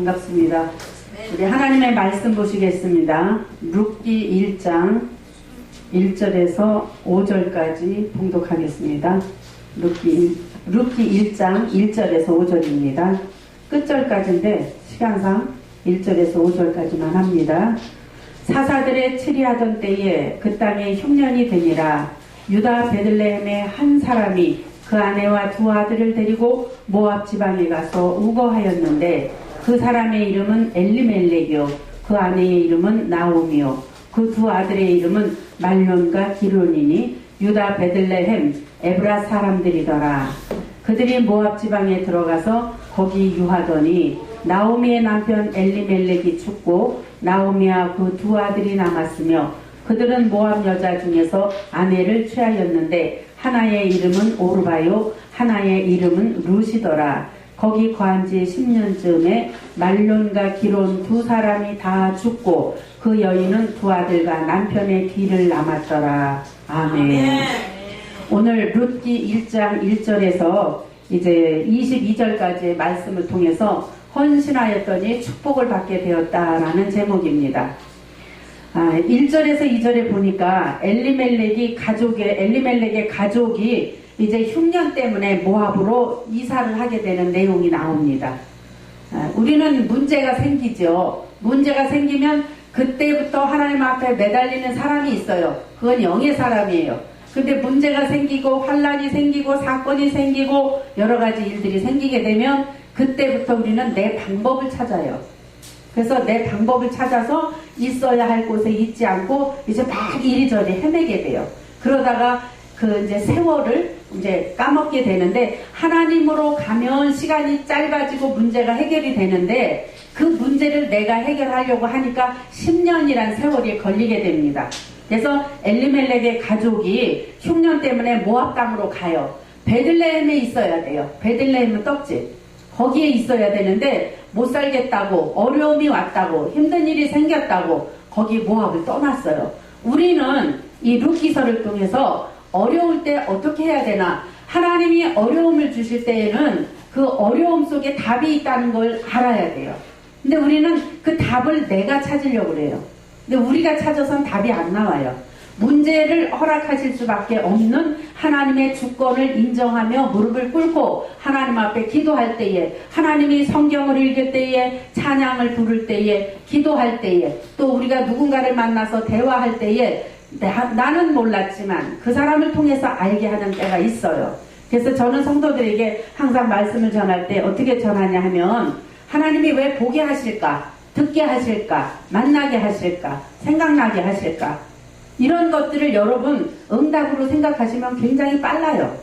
반갑습니다. 우리 하나님의 말씀 보시겠습니다. 룻기 1장 1절에서 5절까지 봉독하겠습니다. 룻기 1장 1절에서 5절입니다. 끝절까지인데 시간상 1절에서 5절까지만 합니다. 사사들의 치리하던 때에 그 땅에 흉년이 되니라. 유다 베들레헴의 한 사람이 그 아내와 두 아들을 데리고 모압 지방에 가서 우거하였는데 그 사람의 이름은 엘리멜렉이요 그 아내의 이름은 나오미요 그 두 아들의 이름은 말론과 기론이니 유다 베들레헴 에브라 사람들이더라. 그들이 모압 지방에 들어가서 거기 유하더니 나오미의 남편 엘리멜렉이 죽고 나오미와 그 두 아들이 남았으며 그들은 모압 여자 중에서 아내를 취하였는데 하나의 이름은 오르바요 하나의 이름은 룻이더라. 거기 거한 지 10년쯤에 말론과 기론 두 사람이 다 죽고 그 여인은 두 아들과 남편의 뒤를 남았더라. 아멘. 오늘 룻기 1장 1절에서 이제 22절까지의 말씀을 통해서 헌신하였더니 축복을 받게 되었다라는 제목입니다. 1절에서 2절에 보니까 엘리멜렉의 가족이 이제 흉년 때문에 모압으로 이사를 하게 되는 내용이 나옵니다. 우리는 문제가 생기죠. 문제가 생기면 그때부터 하나님 앞에 매달리는 사람이 있어요. 그건 영의 사람이에요. 근데 문제가 생기고 환란이 생기고 사건이 생기고 여러 가지 일들이 생기게 되면 그때부터 우리는 내 방법을 찾아요. 그래서 내 방법을 찾아서 있어야 할 곳에 있지 않고 이제 막 이리저리 헤매게 돼요. 그러다가 그 이제 세월을 이제 까먹게 되는데 하나님으로 가면 시간이 짧아지고 문제가 해결이 되는데 그 문제를 내가 해결하려고 하니까 10년이란 세월이 걸리게 됩니다. 그래서 엘리멜렉의 가족이 흉년 때문에 모압 땅으로 가요. 베들레헴에 있어야 돼요. 베들레헴은 떡집. 거기에 있어야 되는데 못 살겠다고 어려움이 왔다고 힘든 일이 생겼다고 거기 모압을 떠났어요. 우리는 이 룻기서를 통해서 어려울 때 어떻게 해야 되나 하나님이 어려움을 주실 때에는 그 어려움 속에 답이 있다는 걸 알아야 돼요. 근데 우리는 그 답을 내가 찾으려고 그래요. 근데 우리가 찾아선 답이 안 나와요. 문제를 허락하실 수밖에 없는 하나님의 주권을 인정하며 무릎을 꿇고 하나님 앞에 기도할 때에 하나님이 성경을 읽을 때에 찬양을 부를 때에 기도할 때에 또 우리가 누군가를 만나서 대화할 때에 나는 몰랐지만 그 사람을 통해서 알게 하는 때가 있어요. 그래서 저는 성도들에게 항상 말씀을 전할 때 어떻게 전하냐 하면 하나님이 왜 보게 하실까? 듣게 하실까? 만나게 하실까? 생각나게 하실까? 이런 것들을 여러분 응답으로 생각하시면 굉장히 빨라요.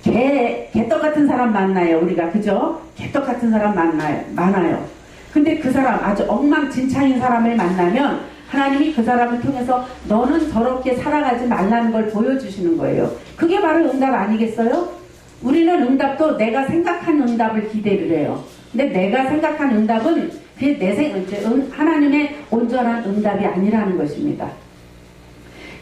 개떡 같은 사람 만나요. 우리가 그죠? 개떡 같은 사람 많아요. 근데 그 사람 아주 엉망진창인 사람을 만나면 하나님이 그 사람을 통해서 너는 저렇게 살아가지 말라는 걸 보여주시는 거예요. 그게 바로 응답 아니겠어요? 우리는 응답도 내가 생각한 응답을 기대를 해요. 근데 내가 생각한 응답은 그게 하나님의 온전한 응답이 아니라는 것입니다.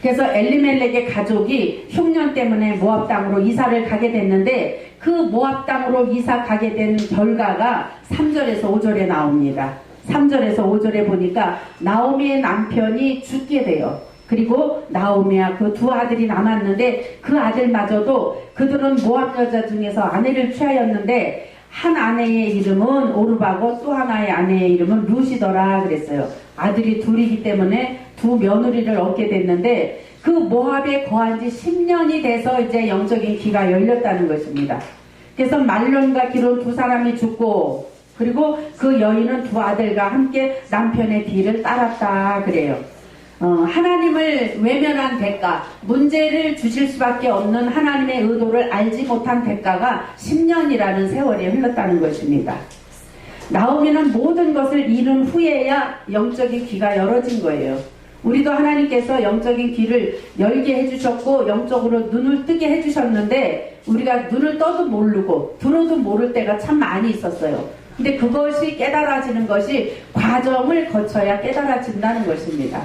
그래서 엘리멜렉의 가족이 흉년 때문에 모압 땅으로 이사를 가게 됐는데 그 모압 땅으로 이사 가게 된 결과가 3절에서 5절에 나옵니다. 3절에서 5절에 보니까 나오미의 남편이 죽게 돼요. 그리고 나오미와 그 두 아들이 남았는데 그 아들마저도 그들은 모압 여자 중에서 아내를 취하였는데 한 아내의 이름은 오르바고 또 하나의 아내의 이름은 룻이더라 그랬어요. 아들이 둘이기 때문에 두 며느리를 얻게 됐는데 그 모압에 거한 지 10년이 돼서 이제 영적인 귀가 열렸다는 것입니다. 그래서 말론과 기론 두 사람이 죽고 그리고 그 여인은 두 아들과 함께 남편의 뒤를 따랐다 그래요. 하나님을 외면한 대가, 문제를 주실 수밖에 없는 하나님의 의도를 알지 못한 대가가 10년이라는 세월이 흘렀다는 것입니다. 나오미는 모든 것을 잃은 후에야 영적인 귀가 열어진 거예요. 우리도 하나님께서 영적인 귀를 열게 해주셨고 영적으로 눈을 뜨게 해주셨는데 우리가 눈을 떠도 모르고 들어도 모를 때가 참 많이 있었어요. 근데 그것이 깨달아지는 것이 과정을 거쳐야 깨달아진다는 것입니다.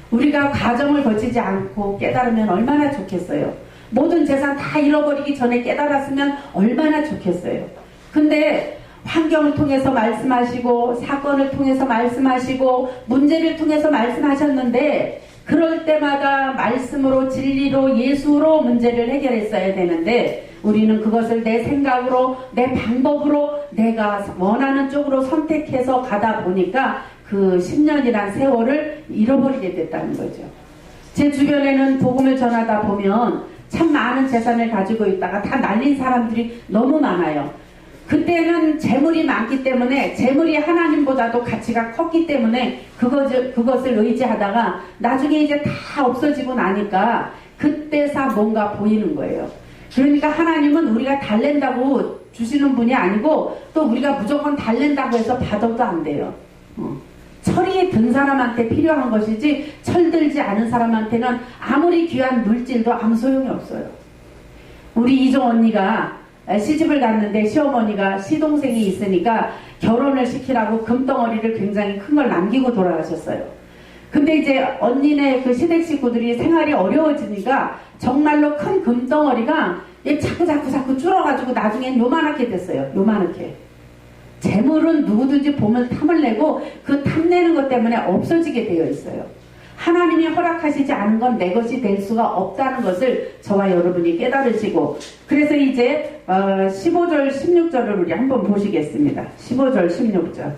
우리가 과정을 거치지 않고 깨달으면 얼마나 좋겠어요. 모든 재산 다 잃어버리기 전에 깨달았으면 얼마나 좋겠어요. 근데 환경을 통해서 말씀하시고 사건을 통해서 말씀하시고 문제를 통해서 말씀하셨는데 그럴 때마다 말씀으로 진리로 예수로 문제를 해결했어야 되는데 우리는 그것을 내 생각으로 내 방법으로 내가 원하는 쪽으로 선택해서 가다 보니까 그 10년이란 세월을 잃어버리게 됐다는 거죠. 제 주변에는 복음을 전하다 보면 참 많은 재산을 가지고 있다가 다 날린 사람들이 너무 많아요. 그때는 재물이 많기 때문에 재물이 하나님보다도 가치가 컸기 때문에 그것을 의지하다가 나중에 이제 다 없어지고 나니까 그때서 뭔가 보이는 거예요. 그러니까 하나님은 우리가 달랜다고 주시는 분이 아니고 또 우리가 무조건 달랜다고 해서 받아도 안 돼요. 철이 든 사람한테 필요한 것이지 철들지 않은 사람한테는 아무리 귀한 물질도 아무 소용이 없어요. 우리 이종 언니가 시집을 갔는데 시어머니가 시동생이 있으니까 결혼을 시키라고 금덩어리를 굉장히 큰 걸 남기고 돌아가셨어요. 근데 이제 언니네 그 시댁 식구들이 생활이 어려워지니까 정말로 큰 금덩어리가 자꾸 줄어가지고 나중엔 요만하게 됐어요. 요만하게. 재물은 누구든지 보면 탐을 내고 그 탐내는 것 때문에 없어지게 되어 있어요. 하나님이 허락하시지 않은 건 내 것이 될 수가 없다는 것을 저와 여러분이 깨달으시고 그래서 이제 15절 16절을 우리 한번 보시겠습니다. 15절 16절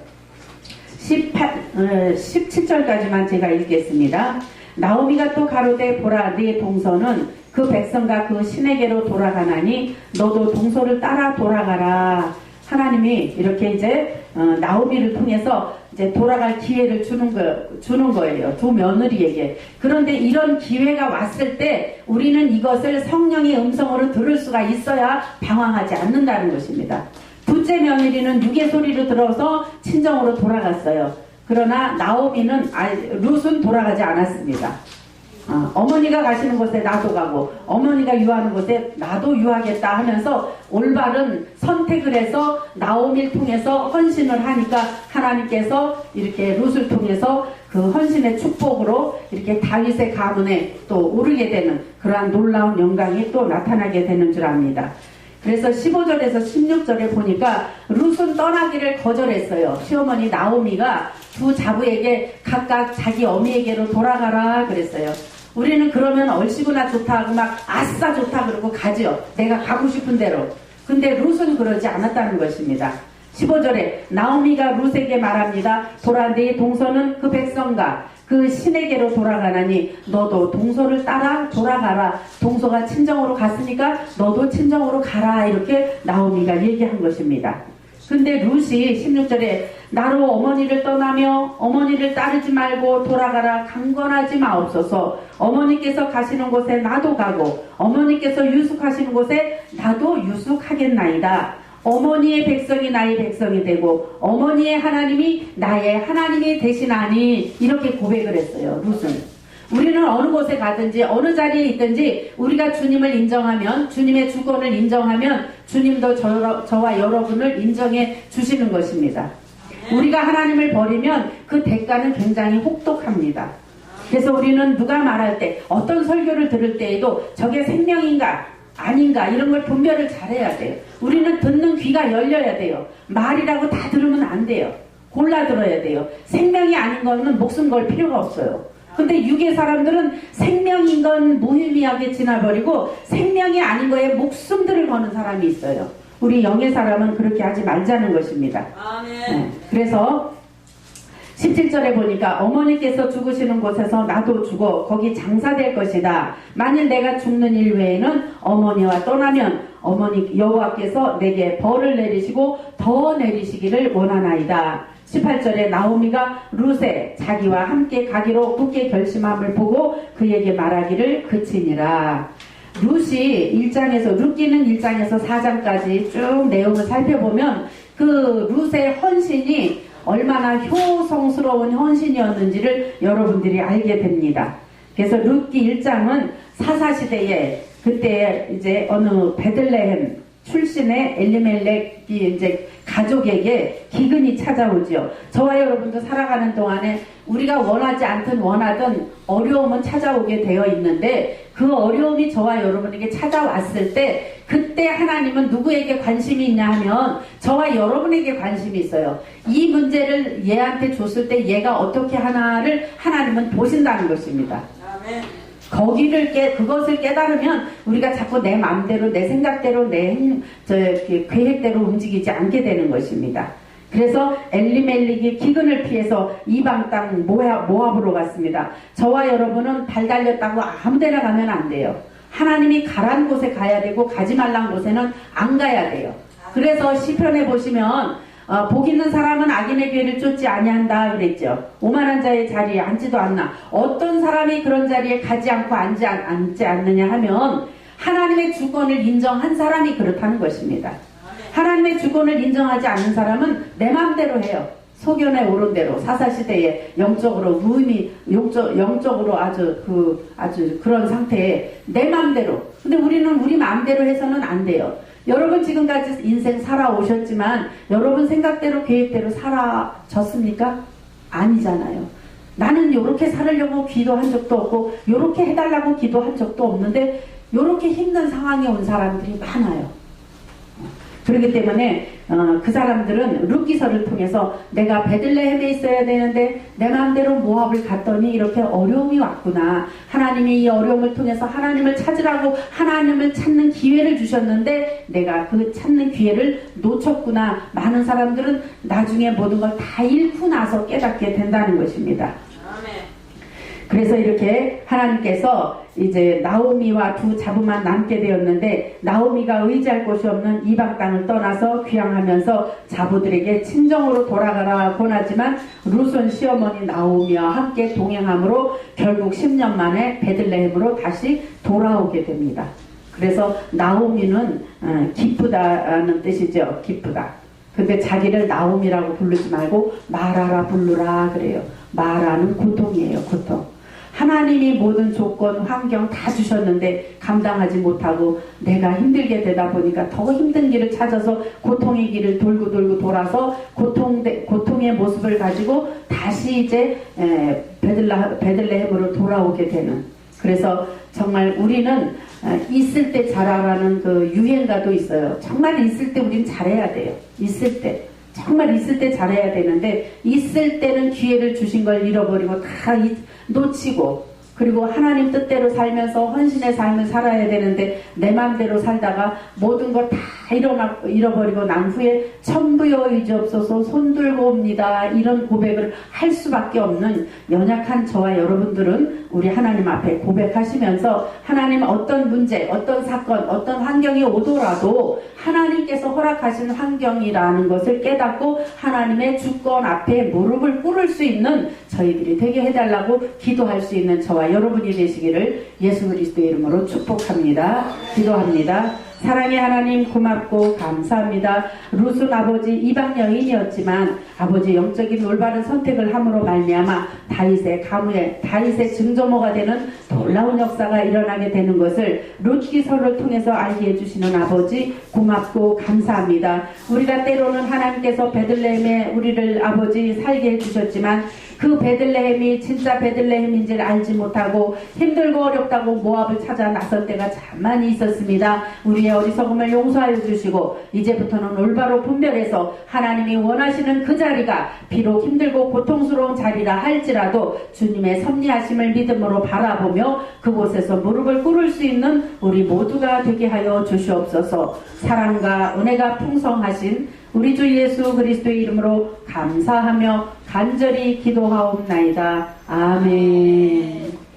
17절까지만 제가 읽겠습니다. 나오미가 또 가로되 보라 네 동서는 그 백성과 그 신에게로 돌아가나니 너도 동서를 따라 돌아가라. 하나님이 이렇게 이제 나오미를 통해서 이제 돌아갈 기회를 주는 거예요. 두 며느리에게. 그런데 이런 기회가 왔을 때 우리는 이것을 성령의 음성으로 들을 수가 있어야 방황하지 않는다는 것입니다. 둘째 며느리는 육의 소리를 들어서 친정으로 돌아갔어요. 그러나 나오미는 룻은 돌아가지 않았습니다. 어머니가 가시는 곳에 나도 가고 어머니가 유하는 곳에 나도 유하겠다 하면서 올바른 선택을 해서 나오미를 통해서 헌신을 하니까 하나님께서 이렇게 룻을 통해서 그 헌신의 축복으로 이렇게 다윗의 가문에 또 오르게 되는 그러한 놀라운 영광이 또 나타나게 되는 줄 압니다. 그래서 15절에서 16절에 보니까 룻은 떠나기를 거절했어요. 시어머니 나오미가 두 자부에게 각각 자기 어미에게로 돌아가라 그랬어요. 우리는 그러면 얼씨구나 좋다 하고 막 아싸 좋다 그러고 가죠. 내가 가고 싶은 대로. 근데 룻은 그러지 않았다는 것입니다. 15절에 나오미가 룻에게 말합니다. 보라 네 동서는 그 백성과 그 신에게로 돌아가나니 너도 동서를 따라 돌아가라. 동서가 친정으로 갔으니까 너도 친정으로 가라. 이렇게 나오미가 얘기한 것입니다. 근데 룻이 16절에 나로 어머니를 떠나며 어머니를 따르지 말고 돌아가라. 강권하지 마옵소서. 어머니께서 가시는 곳에 나도 가고 어머니께서 유숙하시는 곳에 나도 유숙하겠나이다. 어머니의 백성이 나의 백성이 되고 어머니의 하나님이 나의 하나님이 되시나니 이렇게 고백을 했어요. 룻은. 우리는 어느 곳에 가든지 어느 자리에 있든지 우리가 주님을 인정하면 주님의 주권을 인정하면 주님도 저와 여러분을 인정해 주시는 것입니다. 우리가 하나님을 버리면 그 대가는 굉장히 혹독합니다. 그래서 우리는 누가 말할 때 어떤 설교를 들을 때에도 저게 생명인가 아닌가 이런 걸 분별을 잘해야 돼요. 우리는 듣는 귀가 열려야 돼요. 말이라고 다 들으면 안 돼요. 골라 들어야 돼요. 생명이 아닌 거는 목숨 걸 필요가 없어요. 근데 육의 사람들은 생명인 건 무의미하게 지나버리고 생명이 아닌 거에 목숨들을 거는 사람이 있어요. 우리 영의 사람은 그렇게 하지 말자는 것입니다. 네. 그래서 17절에 보니까 어머니께서 죽으시는 곳에서 나도 죽어 거기 장사될 것이다. 만일 내가 죽는 일 외에는 어머니와 떠나면 어머니 여호와께서 내게 벌을 내리시고 더 내리시기를 원하나이다. 18절에 나오미가 룻에 자기와 함께 가기로 굳게 결심함을 보고 그에게 말하기를 그치니라. 룻이 1장에서 룻기는 1장에서 4장까지 쭉 내용을 살펴보면 그 룻의 헌신이 얼마나 효성스러운 헌신이었는지를 여러분들이 알게 됩니다. 그래서 룻기 1장은 사사시대에 그때 이제 어느 베들레헴 출신의 엘리멜렉이 이제 가족에게 기근이 찾아오죠. 저와 여러분도 살아가는 동안에 우리가 원하지 않든 원하든 어려움은 찾아오게 되어 있는데 그 어려움이 저와 여러분에게 찾아왔을 때 그때 하나님은 누구에게 관심이 있냐 하면 저와 여러분에게 관심이 있어요. 이 문제를 얘한테 줬을 때 얘가 어떻게 하나를 하나님은 보신다는 것입니다. 아멘. 그것을 깨달으면 우리가 자꾸 내 마음대로, 내 생각대로, 계획대로 움직이지 않게 되는 것입니다. 그래서 엘리멜렉이 기근을 피해서 이방 땅 모압으로 갔습니다. 저와 여러분은 발 달렸다고 아무데나 가면 안 돼요. 하나님이 가란 곳에 가야 되고 가지 말란 곳에는 안 가야 돼요. 그래서 시편에 보시면 복 있는 사람은 악인의 궤를 쫓지 아니한다 그랬죠. 오만한 자의 자리에 앉지도 않나. 어떤 사람이 그런 자리에 가지 않고 앉지 않느냐 하면 하나님의 주권을 인정한 사람이 그렇다는 것입니다. 하나님의 주권을 인정하지 않는 사람은 내 마음대로 해요. 소견에 오른 대로 사사시대에 영적으로 아주 그런 상태에 내 마음대로. 근데 우리는 우리 마음대로 해서는 안 돼요. 여러분 지금까지 인생 살아오셨지만 여러분 생각대로 계획대로 살아졌습니까? 아니잖아요. 나는 요렇게 살으려고 기도한 적도 없고 요렇게 해달라고 기도한 적도 없는데 요렇게 힘든 상황에 온 사람들이 많아요. 그렇기 때문에 그 사람들은 룻기서를 통해서 내가 베들레헴에 있어야 되는데 내 마음대로 모압을 갔더니 이렇게 어려움이 왔구나. 하나님이 이 어려움을 통해서 하나님을 찾으라고 하나님을 찾는 기회를 주셨는데 내가 그 찾는 기회를 놓쳤구나. 많은 사람들은 나중에 모든 걸 다 잃고 나서 깨닫게 된다는 것입니다. 그래서 이렇게 하나님께서 이제 나오미와 두 자부만 남게 되었는데 나오미가 의지할 곳이 없는 이방 땅을 떠나서 귀향하면서 자부들에게 친정으로 돌아가라 권하지만 룻은 시어머니 나오미와 함께 동행함으로 결국 10년 만에 베들레헴으로 다시 돌아오게 됩니다. 그래서 나오미는 기쁘다는 뜻이죠. 기쁘다. 근데 자기를 나오미라고 부르지 말고 마라라 부르라 그래요. 마라는 고통이에요. 고통. 하나님이 모든 조건, 환경 다 주셨는데 감당하지 못하고 내가 힘들게 되다 보니까 더 힘든 길을 찾아서 고통의 길을 돌고 돌아서 고통의 모습을 가지고 다시 이제 베들레헴으로 돌아오게 되는. 그래서 정말 우리는 있을 때 잘하라는 그 유행가도 있어요. 정말 있을 때 우린 잘해야 돼요. 있을 때. 정말 있을 때 잘해야 되는데 있을 때는 기회를 주신 걸 잃어버리고 다 놓치고 그리고 하나님 뜻대로 살면서 헌신의 삶을 살아야 되는데 내 마음대로 살다가 모든 걸 다 잃어버리고 난 후에 천부여 의지없어서 손들고 옵니다. 이런 고백을 할 수밖에 없는 연약한 저와 여러분들은 우리 하나님 앞에 고백하시면서 하나님 어떤 문제, 어떤 사건, 어떤 환경이 오더라도 하나님께서 허락하신 환경이라는 것을 깨닫고 하나님의 주권 앞에 무릎을 꿇을 수 있는 저희들이 되게 해달라고 기도할 수 있는 저와 여러분이 되시기를 예수 그리스도의 이름으로 축복합니다. 기도합니다. 사랑의 하나님 고맙고 감사합니다. 룻은 아버지 이방 여인이었지만 아버지 영적인 올바른 선택을 함으로 말미암아 다윗의 증조모가 되는 놀라운 역사가 일어나게 되는 것을 룻기서를 통해서 알게 해주시는 아버지 고맙고 감사합니다. 우리가 때로는 하나님께서 베들레헴에 우리를 아버지 살게 해주셨지만 그 베들레헴이 진짜 베들레헴인지를 알지 못하고 힘들고 어렵다고 모압을 찾아 나설 때가 참 많이 있었습니다. 우리의 어리석음을 용서하여 주시고 이제부터는 올바로 분별해서 하나님이 원하시는 그 자리가 비록 힘들고 고통스러운 자리라 할지라도 주님의 섭리하심을 믿음으로 바라보며 그곳에서 무릎을 꿇을 수 있는 우리 모두가 되게 하여 주시옵소서. 사랑과 은혜가 풍성하신 우리 주 예수 그리스도의 이름으로 감사하며 간절히 기도하옵나이다. 아멘.